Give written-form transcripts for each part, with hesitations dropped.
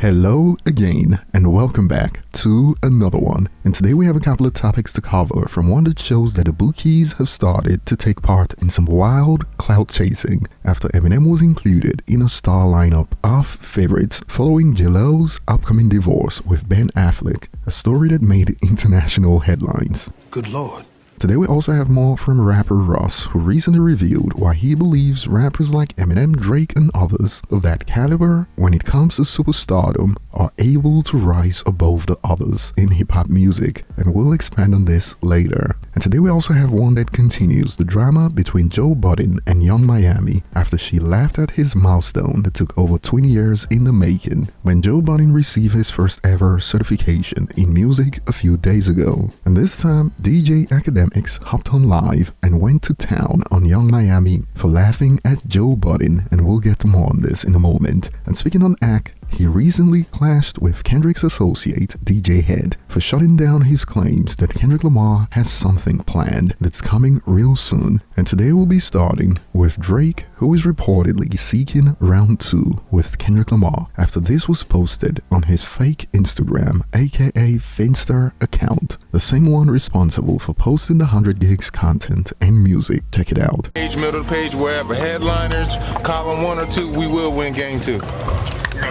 Hello again and welcome back to another one. And today we have a couple of topics to cover, from one that shows that the bookies have started to take part in some wild clout chasing after Eminem was included in a star lineup of favorites following JLo's upcoming divorce with Ben Affleck, a story that made international headlines. Good Lord. Today we also have more from rapper Russ, who recently revealed why he believes rappers like Eminem, Drake and others of that caliber, when it comes to superstardom, are able to rise above the others in hip-hop music, and we'll expand on this later. And today we also have one that continues the drama between Budden and Young Miami after she laughed at his milestone that took over 20 years in the making, when Budden received his first ever certification in music a few days ago. And this time, DJ Akademiks hopped on live and went to town on Young Miami for laughing at Budden, and we'll get to more on this in a moment. And speaking on Ak, he recently clashed with Kendrick's associate, DJ Head, for shutting down his claims that Kendrick Lamar has something planned that's coming real soon. And today we'll be starting with Drake, who is reportedly seeking round 2 with Kendrick Lamar after this was posted on his fake Instagram, aka Finster account, the same one responsible for posting the 100 gigs content and music. Check it out. Page, middle page, wherever headliners, column 1 or 2, we will win game 2.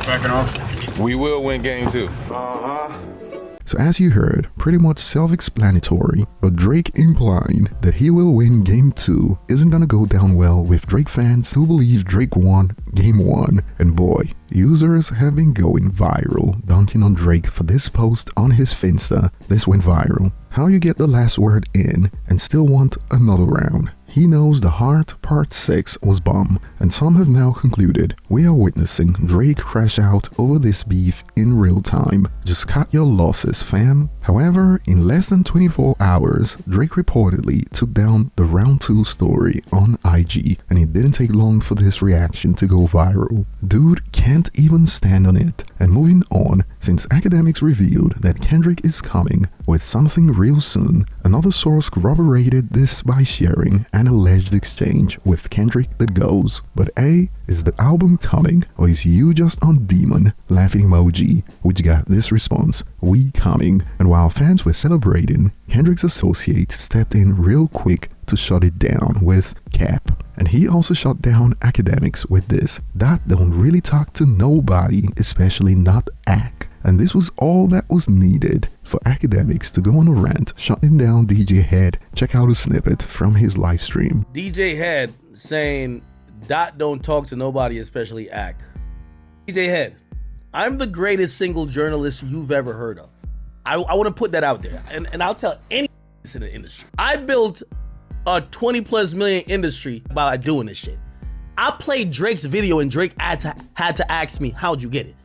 Backing off. We will win game 2. So as you heard, pretty much self-explanatory, but Drake implying that he will win game 2 isn't gonna go down well with Drake fans who believe Drake won game 1. And boy, users have been going viral, dunking on Drake for this post on his Finsta. This went viral. How you get the last word in and still want another round? He knows the heart part 6 was bomb, and some have now concluded we are witnessing Drake crash out over this beef in real time. Just cut your losses, fam. However, in less than 24 hours, Drake reportedly took down the round 2 story on IG, and it didn't take long for this reaction to go viral. Dude can't even stand on it. And moving on, since Akademiks revealed that Kendrick is coming with something real soon, another source corroborated this by sharing an alleged exchange with Kendrick that goes, "But A, is the album coming, or is you just on demon?" Laughing emoji, which got this response, "We coming." And while fans were celebrating, Kendrick's associate stepped in real quick to shut it down with cap. And he also shut down Akademiks with this: "That don't really talk to nobody, especially not Ak." And this was all that was needed for Akademiks to go on a rant, shutting down DJ Head. Check out a snippet from his live stream. DJ Head saying, "Dot don't talk to nobody, especially Ak." DJ Head, I'm the greatest single journalist you've ever heard of. I want to put that out there, and I'll tell any in the industry. I built a 20+ million industry by doing this shit. I played Drake's video and Drake had to ask me, "How'd you get it?"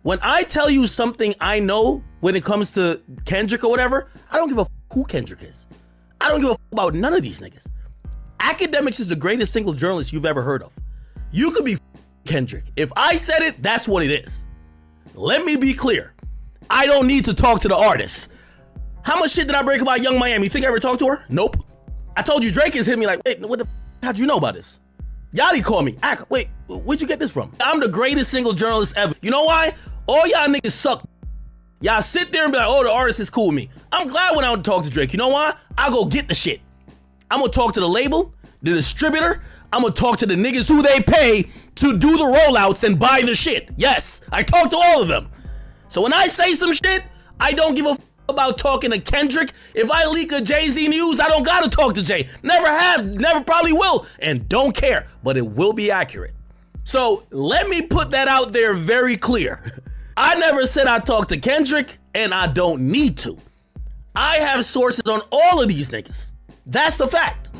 When I tell you something I know when it comes to Kendrick or whatever, I don't give a who Kendrick is. I don't give a about none of these niggas. Akademiks is the greatest single journalist you've ever heard of. You could be Kendrick. If I said it, that's what it is. Let me be clear. I don't need to talk to the artist. How much shit did I break about Young Miami? You think I ever talked to her? Nope. I told you Drake has hit me like, "Wait, what the how'd you know about this?" Yachty called me. Wait, where'd you get this from? I'm the greatest single journalist ever. You know why? All y'all niggas suck. Y'all sit there and be like, "Oh, the artist is cool with me." I'm glad when I don't talk to Drake. You know why? I'll go get the shit. I'm gonna talk to the label, the distributor. I'm gonna talk to the niggas who they pay to do the rollouts and buy the shit. Yes, I talk to all of them. So when I say some shit, I don't give a about talking to Kendrick. If I leak a Jay-Z news, I don't gotta talk to Jay. Never have, never probably will, and don't care, but it will be accurate. So let me put that out there very clear. I never said I talked to Kendrick, and I don't need to. I have sources on all of these niggas. That's a fact.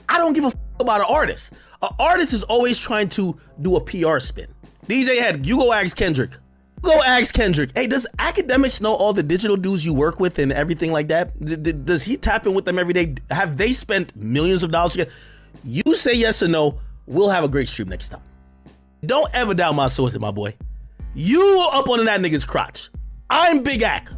I don't give a about an artist. An artist is always trying to do a PR spin. DJ Head, you go ask Kendrick. Go ask Kendrick, "Hey, does Akademiks know all the digital dudes you work with and everything like that? Does he tap in with them every day? Have they spent millions of dollars together?" You say yes or no, we'll have a great stream next time. Don't ever doubt my sources, my boy. You up on that nigga's crotch. I'm Big Ak.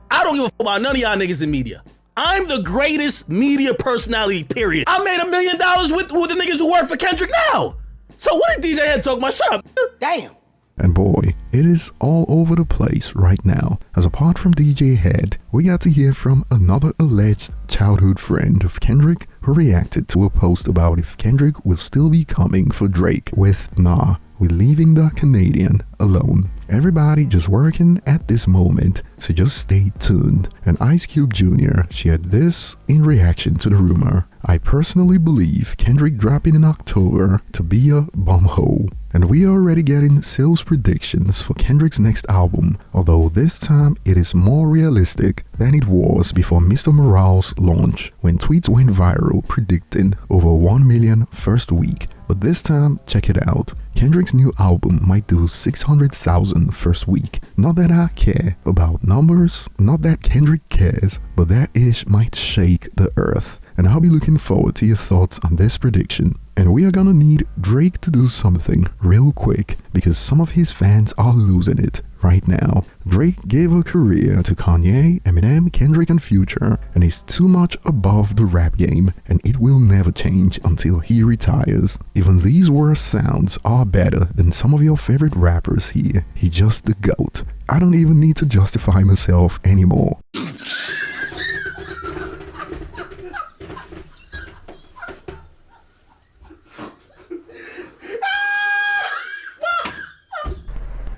I don't give a fuck about none of y'all niggas in media. I'm the greatest media personality, period. I made $1 million with the niggas who work for Kendrick now. So what did DJ Head talk about? Shut up. Damn. And boy, it is all over the place right now, as apart from DJ Head, we got to hear from another alleged childhood friend of Kendrick who reacted to a post about if Kendrick will still be coming for Drake with "Nah, we're leaving the Canadian alone." Everybody just working at this moment, so just stay tuned. And Ice Cube Jr. shared this in reaction to the rumor. "I personally believe Kendrick dropping in October to be a bumhole. And we are already getting sales predictions for Kendrick's next album, although this time it is more realistic than it was before Mr. Morale's launch, when tweets went viral predicting over 1 million first week. But this time, check it out. Kendrick's new album might do 600,000 first week. Not that I care about numbers, not that Kendrick cares, but that ish might shake the earth. And I'll be looking forward to your thoughts on this prediction. And we are gonna need Drake to do something real quick, because some of his fans are losing it right now. Drake gave a career to Kanye, Eminem, Kendrick and Future, and is too much above the rap game, and it will never change until he retires. Even these worst sounds are better than some of your favorite rappers here. He's just the GOAT. I don't even need to justify myself anymore."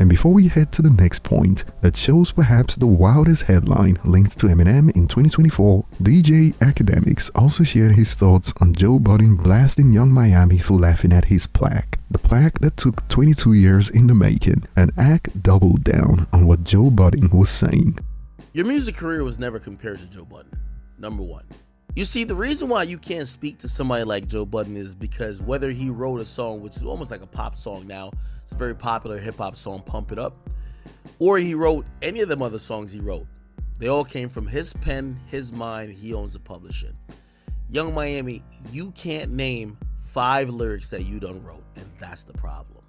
And before we head to the next point that shows perhaps the wildest headline linked to Eminem in 2024, DJ Akademiks also shared his thoughts on Joe Budden blasting Young Miami for laughing at his plaque. The plaque that took 22 years in the making, and Ak doubled down on what Joe Budden was saying. Your music career was never compared to Joe Budden, number one. You see, the reason why you can't speak to somebody like Joe Budden is because whether he wrote a song, which is almost like a pop song now, it's a very popular hip-hop song, Pump It Up, or he wrote any of them other songs he wrote, they all came from his pen, his mind. He owns the publishing. Young Miami, you can't name 5 lyrics that you done wrote, and that's the problem.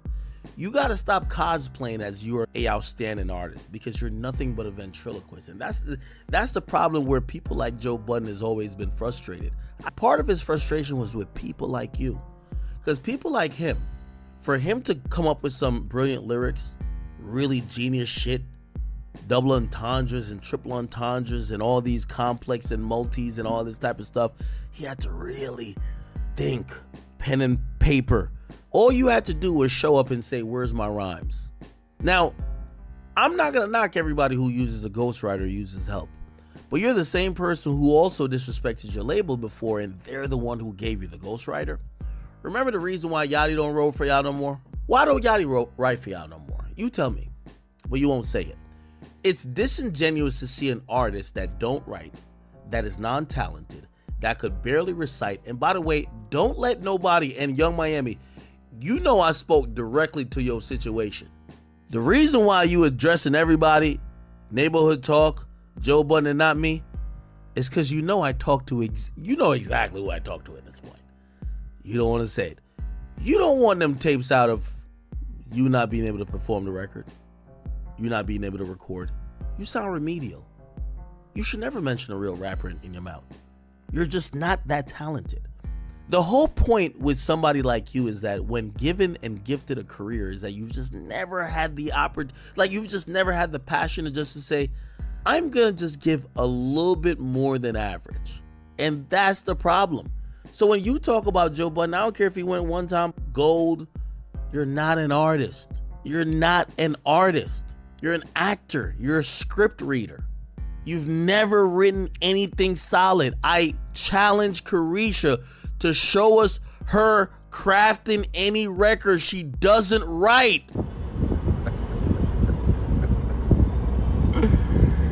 You got to stop cosplaying as you're a outstanding artist, because you're nothing but a ventriloquist. And that's the problem where people like Joe Budden has always been frustrated. Part of his frustration was with people like you, because people like him, for him to come up with some brilliant lyrics, really genius shit, double entendres and triple entendres and all these complex and multis and all this type of stuff, he had to really think, pen and paper. All you had to do was show up and say, "Where's my rhymes?" Now, I'm not going to knock everybody who uses a ghostwriter or uses help, but you're the same person who also disrespected your label before, and they're the one who gave you the ghostwriter. Remember the reason why Yachty don't write for y'all no more? Why don't Yachty write for y'all no more? You tell me, but you won't say it. It's disingenuous to see an artist that don't write, that is non-talented, that could barely recite. And by the way, don't let nobody, and Young Miami, you know I spoke directly to your situation. The reason why you addressing everybody, neighborhood talk, Joe Budden and not me, is because you know I talk to, you know exactly who I talk to at this point. You don't want to say it. You don't want them tapes out of you not being able to perform the record, you not being able to record. You sound remedial. You should never mention a real rapper in your mouth. You're just not that talented. The whole point with somebody like you is that when given and gifted a career is that you've just never had the you've just never had the passion to say, I'm gonna just give a little bit more than average. And that's the problem. So when you talk about Joe Budden, I don't care if he went one time gold, you're not an artist. You're not an artist. You're an actor. You're a script reader. You've never written anything solid. I challenge Carisha to show us her crafting any record she doesn't write.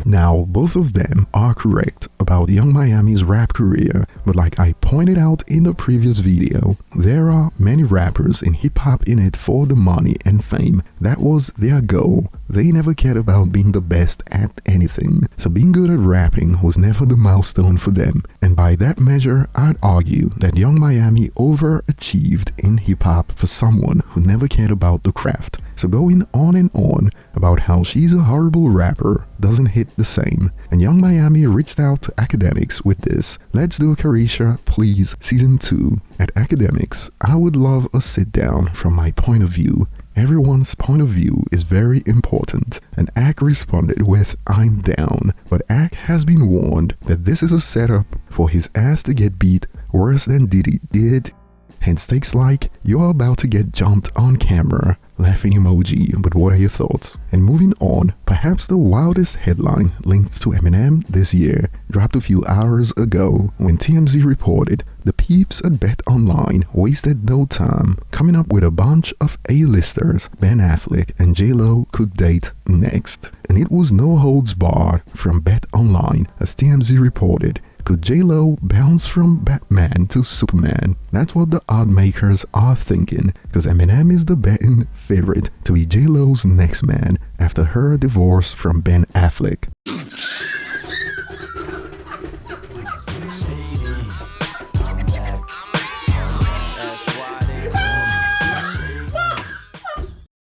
Now, both of them are correct about Young Miami's rap career, but like I pointed out in the previous video, there are many rappers in hip-hop in it for the money and fame. That was their goal. They never cared about being the best at anything, so being good at rapping was never the milestone for them. And by that measure, I'd argue that Young Miami overachieved in hip-hop for someone who never cared about the craft. So going on and on about how she's a horrible rapper doesn't hit the same. And Young Miami reached out to Akademiks with this Let's Do a Carisha Please Season 2. At Akademiks, I would love a sit down from my point of view. Everyone's point of view is very important, and Ak responded with I'm down, but Ak has been warned that this is a setup for his ass to get beat worse than Diddy did. Hence takes like, you're about to get jumped on camera, laughing emoji, but what are your thoughts? And moving on, perhaps the wildest headline linked to Eminem this year dropped a few hours ago when TMZ reported the peeps at Bet Online wasted no time coming up with a bunch of A-listers Ben Affleck and JLo could date next. And it was no holds barred from Bet Online, as TMZ reported. Could JLo bounce from Batman to Superman? That's what the odd makers are thinking, because Eminem is the betting favorite to be JLo's next man after her divorce from Ben Affleck.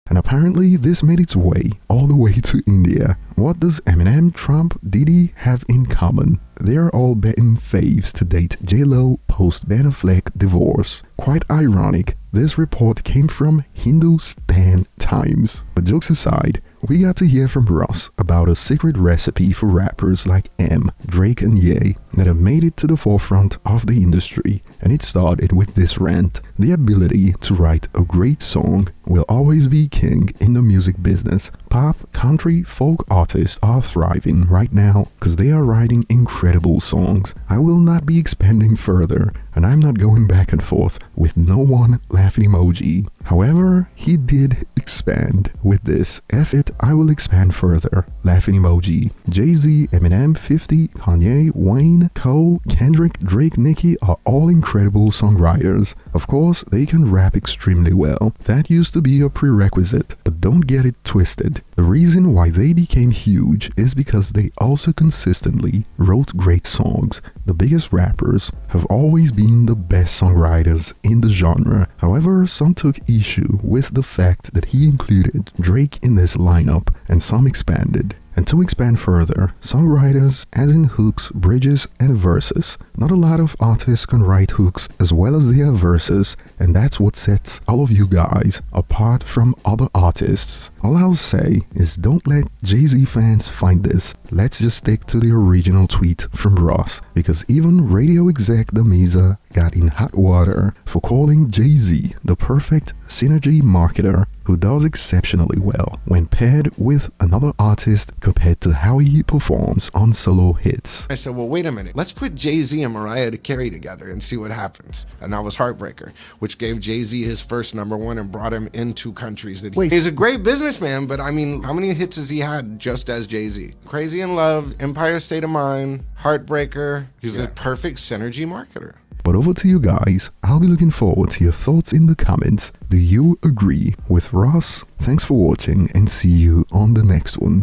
And apparently this made its way all the way to India. What does Eminem, Trump, Diddy have in common? They're all betting faves to date JLo post Ben Affleck divorce. Quite ironic, this report came from Hindustan Times. But jokes aside, we got to hear from Russ about a secret recipe for rappers like M, Drake and Ye that have made it to the forefront of the industry, and it started with this rant. The ability to write a great song will always be king in the music business. Pop, country, folk artists are thriving right now because they are writing incredible songs. I will not be expanding further, and I'm not going back and forth with no one laughing emoji. However, he did expand with this. F it, I will expand further. Laughing emoji. Jay-Z, Eminem, 50, Kanye, Wayne, Cole, Kendrick, Drake, Nicki are all incredible songwriters. Of course, they can rap extremely well. That used to be a prerequisite, but don't get it twisted. The reason why they became huge is because they also consistently wrote great songs. The biggest rappers have always been the best songwriters in the genre. However, some took issue with the fact that he included Drake in this lineup, and some expanded. And to expand further, songwriters as in hooks, bridges, and verses. Not a lot of artists can write hooks as well as their verses, and that's what sets all of you guys apart from other artists. All I'll say is don't let Jay-Z fans find this. Let's just stick to the original tweet from Russ, because even radio exec Damiza got in hot water for calling Jay-Z the perfect synergy marketer who does exceptionally well when paired with another artist compared to how he performs on solo hits. I said, well, wait a minute. Let's put Jay-Z and Mariah Carey together and see what happens. And that was Heartbreaker, which gave Jay-Z his first #1 and brought him into countries that he's a great businessman, but I mean, how many hits has he had just as Jay-Z? Crazy in Love, Empire State of Mind, Heartbreaker. He's a perfect synergy marketer. But over to you guys. I'll be looking forward to your thoughts in the comments. Do you agree with Russ? Thanks for watching and see you on the next one.